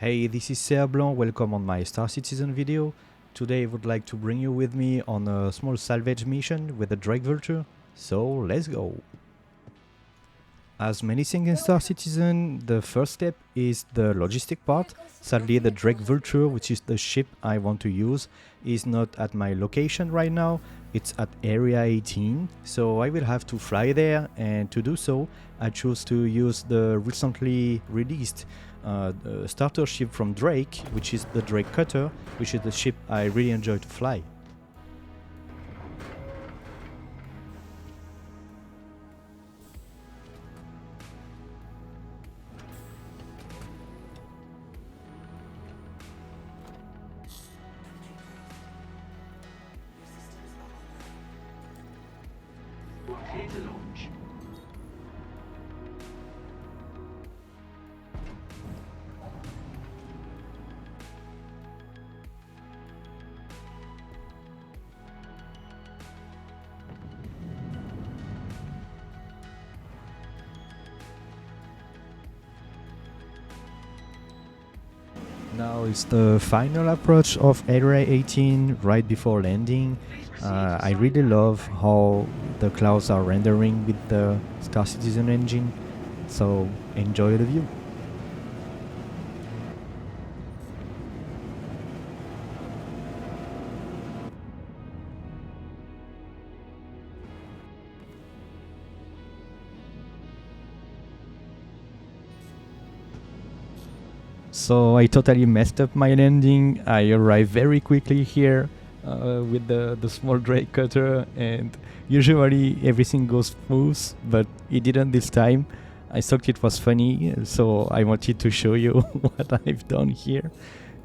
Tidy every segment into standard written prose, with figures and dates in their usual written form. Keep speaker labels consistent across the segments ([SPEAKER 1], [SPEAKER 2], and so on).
[SPEAKER 1] Hey, this is Salvage, welcome on my Star Citizen video. Today I would like to bring you with me on a small salvage mission with the Drake Vulture. So let's go! As many things in Star Citizen, the first step is the logistic part. Sadly, the Drake Vulture, which is the ship I want to use, is not at my location right now. It's at Area 18, so I will have to fly there, and to do so, I chose to use the recently released starter ship from Drake, which is the Drake Cutter, which is the ship I really enjoy to fly.
[SPEAKER 2] Clear to launch.
[SPEAKER 1] Now it's the final approach of Area 18 right before landing. I really love how the clouds are rendering with the Star Citizen engine, so enjoy the view. So I totally messed up my landing. I arrived very quickly here with the small Drake cutter, and usually everything goes smooth, but it didn't this time. I thought it was funny, so I wanted to show you what I've done here.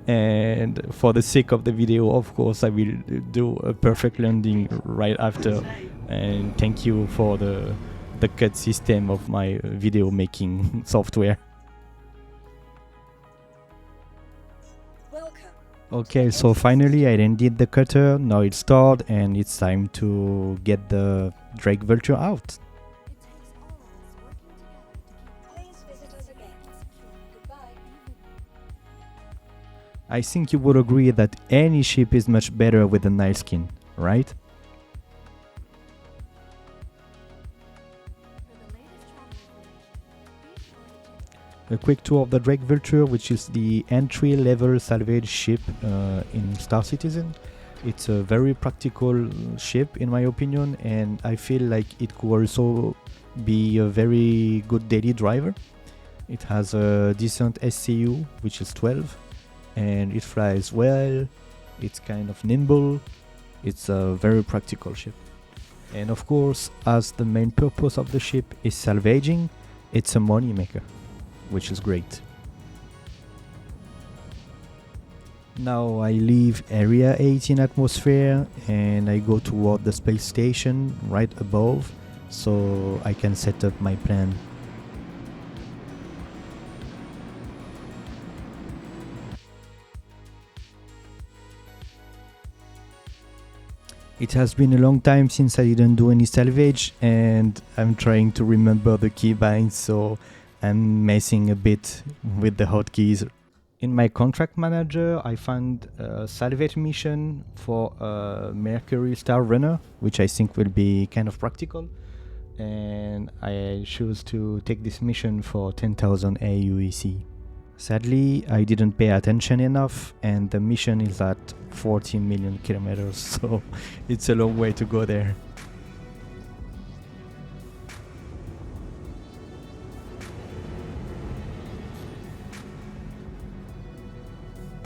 [SPEAKER 1] And for the sake of the video, of course, I will do a perfect landing right after. And thank you for the cut system of my video making software. Okay, so finally I landed the cutter, now it's stored and it's time to get the Drake Vulture out. I think you would agree that any ship is much better with an A.L.I.S.O.N skin, right? A quick tour of the Drake Vulture, which is the entry-level salvage ship in Star Citizen. It's a very practical ship in my opinion, and I feel like it could also be a very good daily driver. It has a decent SCU, which is 12, and it flies well, it's kind of nimble, it's a very practical ship. And of course, as the main purpose of the ship is salvaging, it's a money maker, which is great. Now I leave Area 18 atmosphere and I go toward the space station right above so I can set up my plan. It has been a long time since I didn't do any salvage and I'm trying to remember the keybinds, so I'm messing a bit with the hotkeys. In my contract manager, I found a salvage mission for a Mercury Star Runner, which I think will be kind of practical. And I choose to take this mission for 10,000 AUEC. Sadly, I didn't pay attention enough, and the mission is at 40 million kilometers, so it's a long way to go there.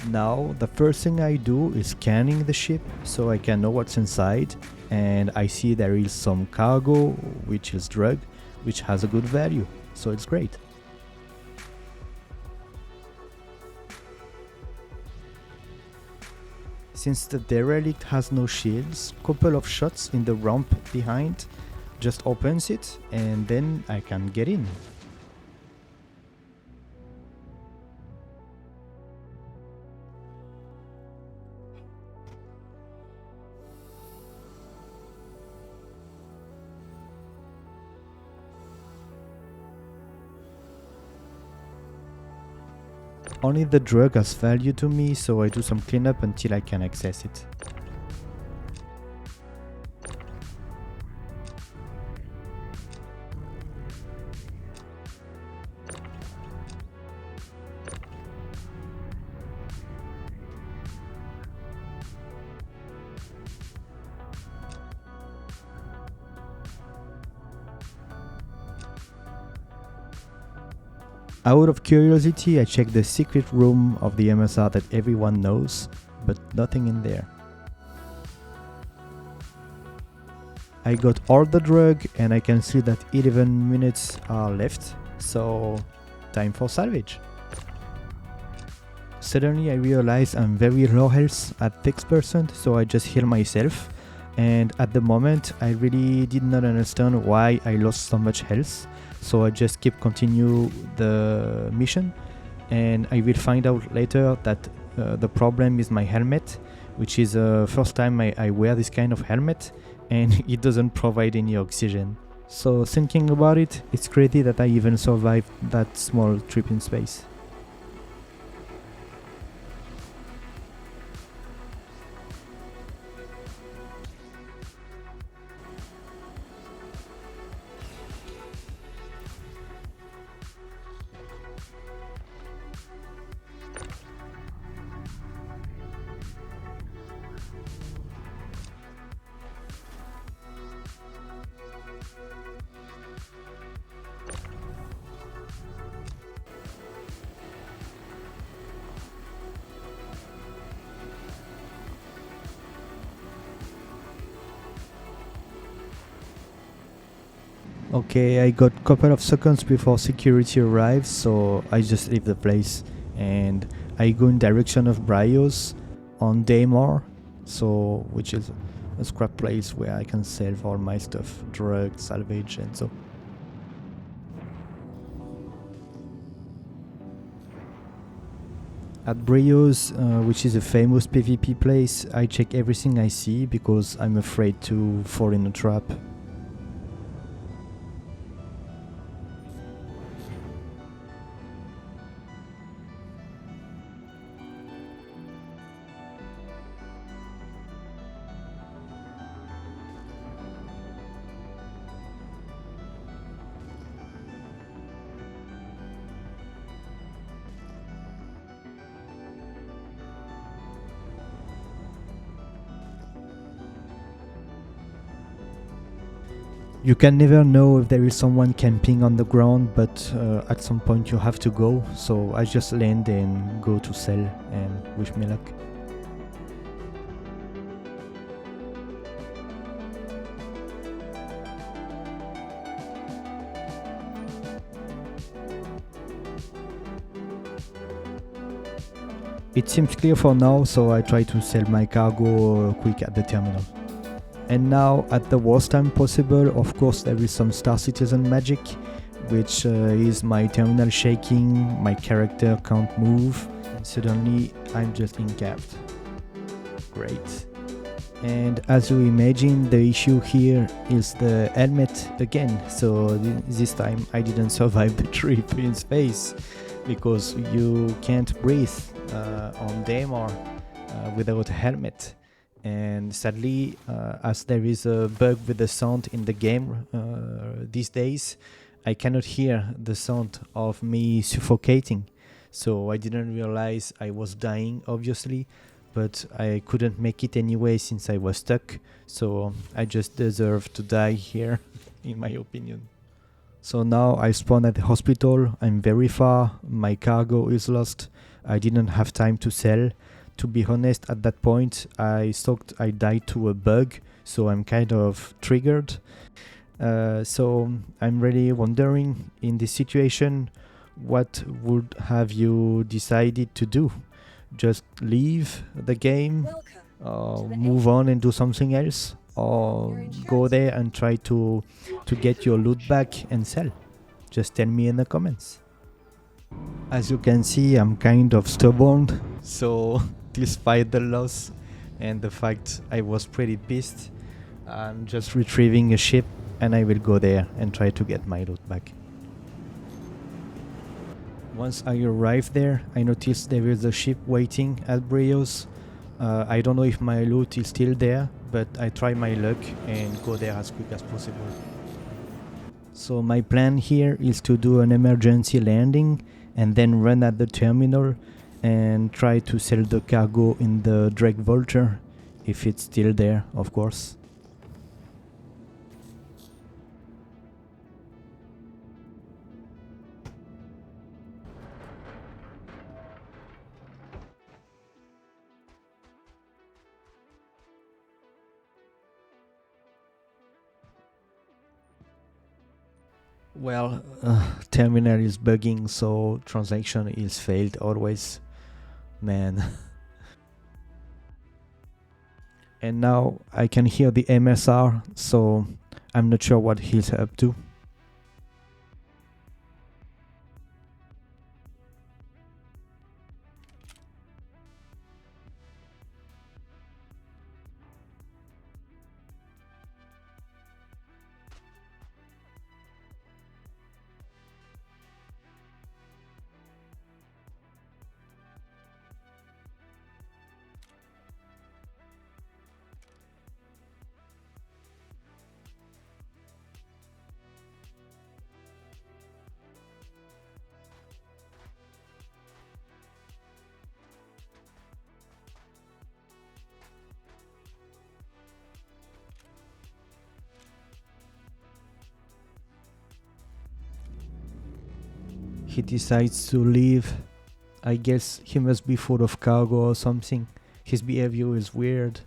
[SPEAKER 1] Now, the first thing I do is scanning the ship so I can know what's inside, and I see there is some cargo, which is drug, which has a good value, so it's great. Since the derelict has no shields, couple of shots in the ramp behind just opens it, and then I can get in. Only the drug has value to me, so I do some cleanup until I can access it. Out of curiosity, I checked the secret room of the MSR that everyone knows, but nothing in there. I got all the drug and I can see that 11 minutes are left, so time for salvage. Suddenly I realize I'm very low health at 6%, so I just heal myself, and at the moment I really did not understand why I lost so much health, so I just keep continue the mission, and I will find out later that the problem is my helmet, which is the first time I wear this kind of helmet, and it doesn't provide any oxygen. So thinking about it, it's crazy that I even survived that small trip in space. Okay, I got couple of seconds before security arrives, so I just leave the place and I go in direction of Bryos on Daymore, so which is a scrap place where I can sell all my stuff, drugs, salvage, and so. At Bryos, which is a famous PvP place, I check everything I see because I'm afraid to fall in a trap. You can never know if there is someone camping on the ground, but at some point you have to go, so I just land and go to sell and wish me luck. It seems clear for now, so I try to sell my cargo quick at the terminal. And now, at the worst time possible, of course there is some Star Citizen magic, which is my terminal shaking, my character can't move, and suddenly I'm just incapped. Great. And as you imagine, the issue here is the helmet again, so this time I didn't survive the trip in space, because you can't breathe on Daymore without a helmet. And sadly, as there is a bug with the sound in the game these days, I cannot hear the sound of me suffocating. So I didn't realize I was dying, obviously, but I couldn't make it anyway since I was stuck. So I just deserve to die here, in my opinion. So now I spawn at the hospital. I'm very far. My cargo is lost. I didn't have time to sell. To be honest, at that point, I thought I died to a bug, so I'm kind of triggered. So I'm really wondering, in this situation, what would have you decided to do? Just leave the game, move on and do something else, or go there and try to get your loot back and sell? Just tell me in the comments. As you can see, I'm kind of stubborn, so despite the loss and the fact I was pretty pissed, I'm just retrieving a ship and I will go there and try to get my loot back. Once I arrived there, I noticed there is a ship waiting at Brios. I don't know if my loot is still there, but I try my luck and go there as quick as possible. So my plan here is to do an emergency landing and then run at the terminal and try to sell the cargo in the Drake Vulture, if it's still there, of course. Well, terminal is bugging, so transaction is failed always. Man. And now I can hear the MSR, so I'm not sure what he's up to. He decides to leave. I guess he must be full of cargo or something. His behavior is weird.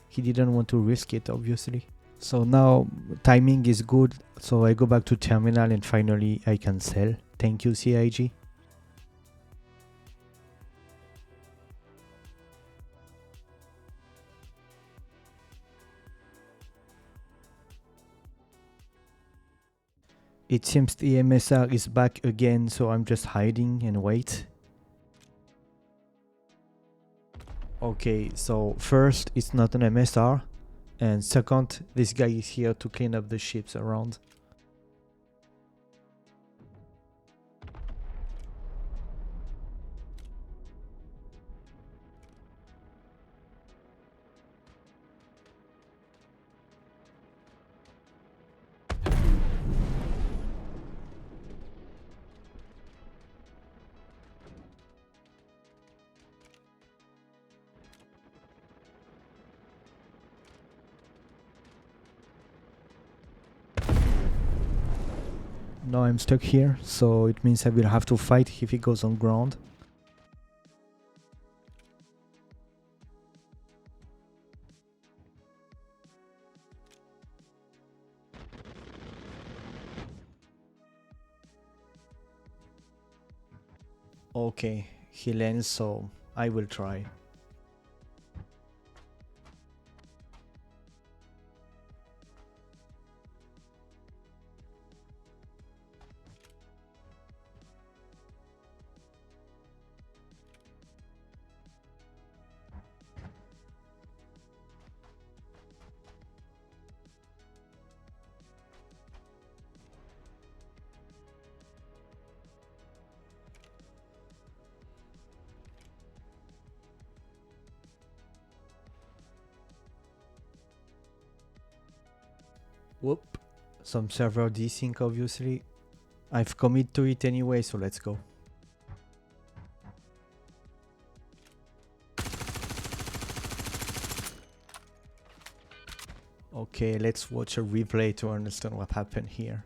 [SPEAKER 1] He didn't want to risk it, obviously. So now timing is good, so I go back to terminal and finally I can sell. Thank you, CIG. It seems the MSR is back again, so I'm just hiding and wait. Okay, so first, it's not an MSR, and second, this guy is here to clean up the ships around. Now I'm stuck here, so it means I will have to fight if he goes on ground. Okay, he lands, so I will try. Whoop, some server desync obviously. I've committed to it anyway, so let's go. Okay, let's watch a replay to understand what happened here.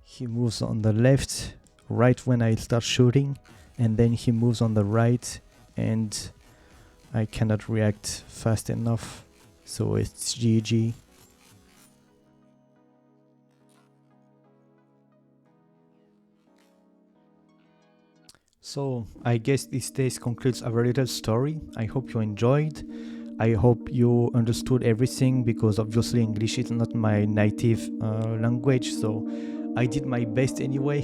[SPEAKER 1] He moves on the left, right when I start shooting, and then he moves on the right, and I cannot react fast enough, so it's GG. So I guess this stage concludes our little story. I hope you enjoyed. I hope you understood everything, because obviously English is not my native language, so I did my best anyway.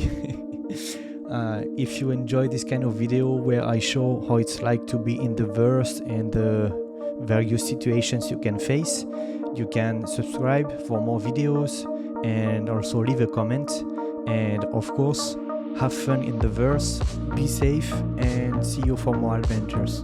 [SPEAKER 1] If you enjoy this kind of video where I show how it's like to be in the verse and the various situations you can face, you can subscribe for more videos and also leave a comment. And of course, Have fun in the verse, be safe, and see you for more adventures.